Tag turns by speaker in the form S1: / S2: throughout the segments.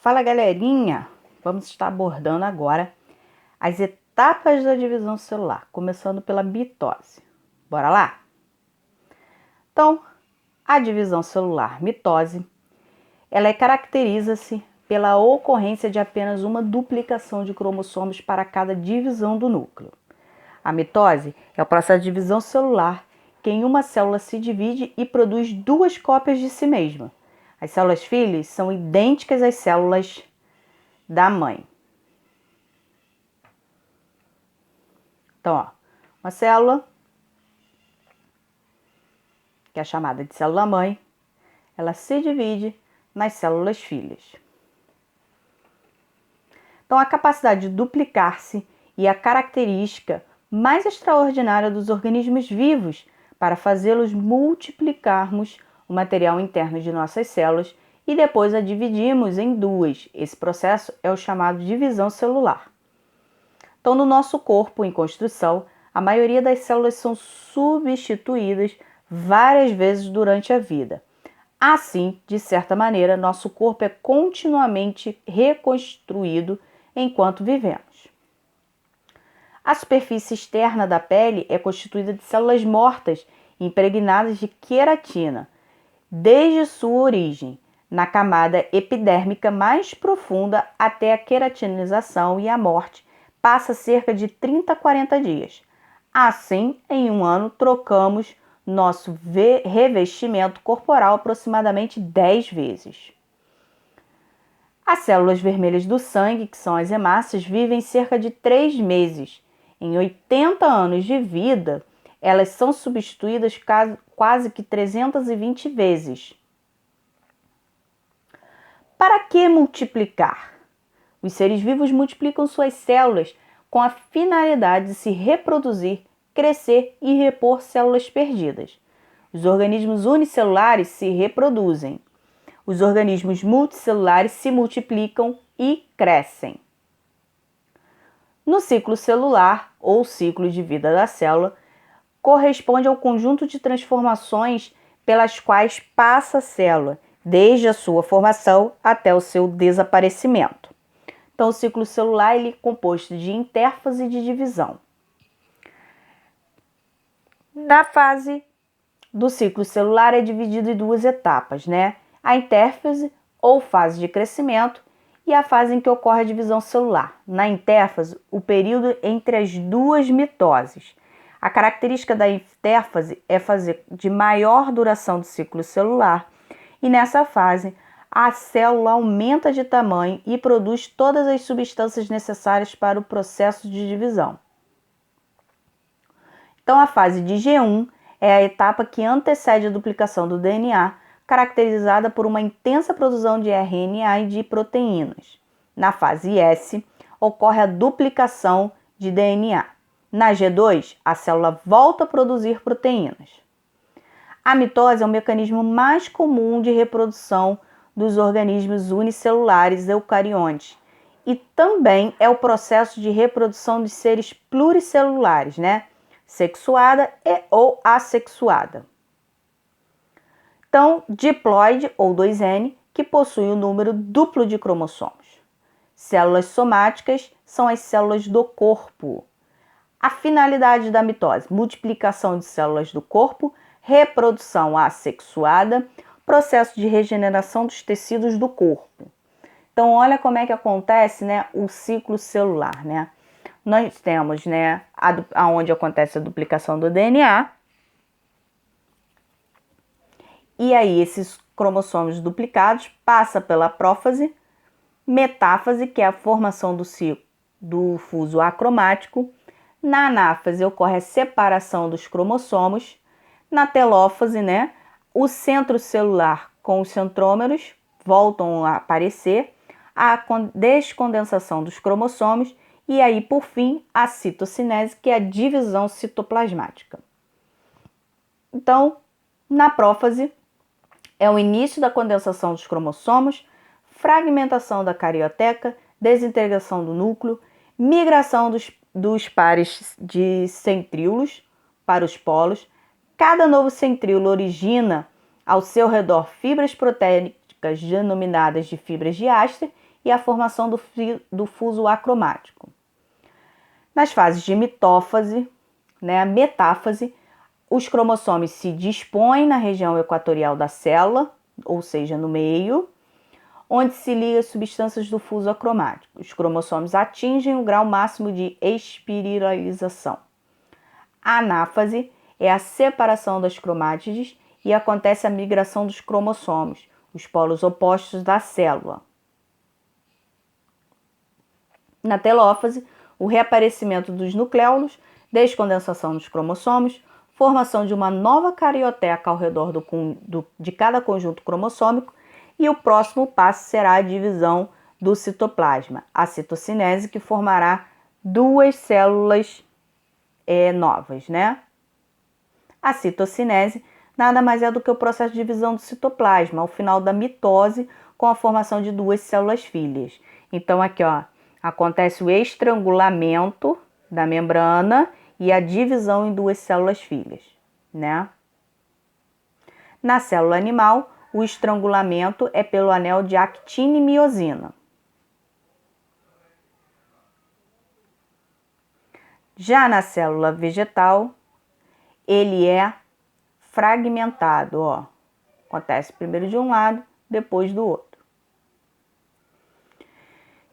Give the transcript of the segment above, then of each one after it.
S1: Fala, galerinha! Vamos estar abordando agora as etapas da divisão celular, começando pela mitose. Bora lá? Então, a divisão celular mitose, ela caracteriza-se pela ocorrência de apenas uma duplicação de cromossomos para cada divisão do núcleo. A mitose é o processo de divisão celular que em uma célula se divide e produz duas cópias de si mesma. As células filhas são idênticas às células da mãe. Então, uma célula, que é chamada de célula-mãe, ela se divide nas células filhas. Então, a capacidade de duplicar-se e a característica mais extraordinária dos organismos vivos para fazê-los multiplicarmos o material interno de nossas células e depois a dividimos em duas. Esse processo é o chamado divisão celular. Então, no nosso corpo em construção, a maioria das células são substituídas várias vezes durante a vida. Assim, de certa maneira, nosso corpo é continuamente reconstruído enquanto vivemos. A superfície externa da pele é constituída de células mortas impregnadas de queratina, desde sua origem, na camada epidérmica mais profunda até a queratinização e a morte, passa cerca de 30 a 40 dias. Assim, em um ano, trocamos nosso revestimento corporal aproximadamente 10 vezes. As células vermelhas do sangue, que são as hemácias, vivem cerca de 3 meses. Em 80 anos de vida, elas são substituídas quase que 320 vezes. Para que multiplicar? Os seres vivos multiplicam suas células com a finalidade de se reproduzir, crescer e repor células perdidas. Os organismos unicelulares se reproduzem. Os organismos multicelulares se multiplicam e crescem. No ciclo celular, ou ciclo de vida da célula, corresponde ao conjunto de transformações pelas quais passa a célula, desde a sua formação até o seu desaparecimento. Então, o ciclo celular ele é composto de intérfase e de divisão. Na fase do ciclo celular é dividido em duas etapas, né? A intérfase, ou fase de crescimento, e a fase em que ocorre a divisão celular. Na intérfase, o período entre as duas mitoses. A característica da intérfase é fazer de maior duração do ciclo celular, e nessa fase, a célula aumenta de tamanho e produz todas as substâncias necessárias para o processo de divisão. Então, a fase de G1 é a etapa que antecede a duplicação do DNA, caracterizada por uma intensa produção de RNA e de proteínas. Na fase S, ocorre a duplicação de DNA. Na G2, a célula volta a produzir proteínas. A mitose é o mecanismo mais comum de reprodução dos organismos unicelulares eucariontes e também é o processo de reprodução de seres pluricelulares, né? Sexuada ou assexuada. Então, diploide ou 2N, que possui um número duplo de cromossomos. Células somáticas são as células do corpo. A finalidade da mitose: multiplicação de células do corpo, reprodução assexuada, processo de regeneração dos tecidos do corpo. Então, olha como é que acontece, né, o ciclo celular, né? Nós temos, né, aonde acontece a duplicação do DNA. E aí, esses cromossomos duplicados passam pela prófase, metáfase, que é a formação do fuso acromático. Na anáfase ocorre a separação dos cromossomos. Na telófase, né, o centro celular com os centrômeros voltam a aparecer, a descondensação dos cromossomos e aí, por fim, a citocinese, que é a divisão citoplasmática. Então, na prófase, é o início da condensação dos cromossomos, fragmentação da carioteca, desintegração do núcleo, migração dos pares de centríolos para os polos. Cada novo centríolo origina ao seu redor fibras proteicas denominadas de fibras de Aster e a formação do fuso acromático. Nas fases de mitófase, metáfase, os cromossomos se dispõem na região equatorial da célula, ou seja, no meio, onde se ligam as substâncias do fuso acromático. Os cromossomos atingem o grau máximo de espiralização. A anáfase é a separação das cromátides e acontece a migração dos cromossomos, os polos opostos da célula. Na telófase, o reaparecimento dos nucleolos, descondensação dos cromossomos, formação de uma nova carioteca ao redor de cada conjunto cromossômico, e o próximo passo será a divisão do citoplasma, a citocinese, que formará duas células novas, A citocinese nada mais é do que o processo de divisão do citoplasma, ao final da mitose, com a formação de duas células filhas. Então, aqui, acontece o estrangulamento da membrana e a divisão em duas células filhas, Na célula animal, o estrangulamento é pelo anel de actina e miosina. Já na célula vegetal, ele é fragmentado, Acontece primeiro de um lado, depois do outro.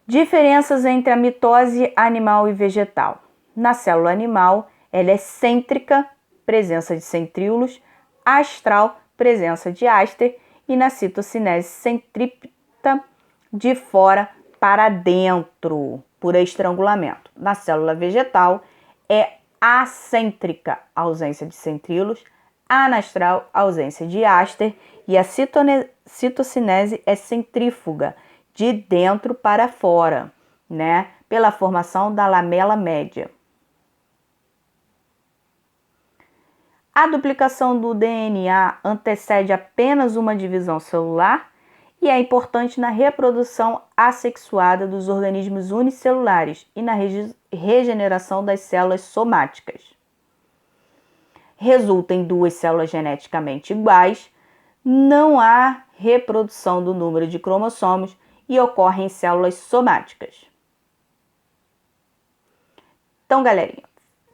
S1: Diferenças entre a mitose animal e vegetal. Na célula animal, ela é cêntrica, presença de centríolos, astral, presença de áster, e na citocinese centrípeta, de fora para dentro, por estrangulamento. Na célula vegetal, é acêntrica, ausência de centríolos, anastral, ausência de áster, e a citocinese é centrífuga, de dentro para fora, pela formação da lamela média. A duplicação do DNA antecede apenas uma divisão celular e é importante na reprodução assexuada dos organismos unicelulares e na regeneração das células somáticas. Resulta em duas células geneticamente iguais, não há reprodução do número de cromossomos e ocorre em células somáticas. Então, galerinha,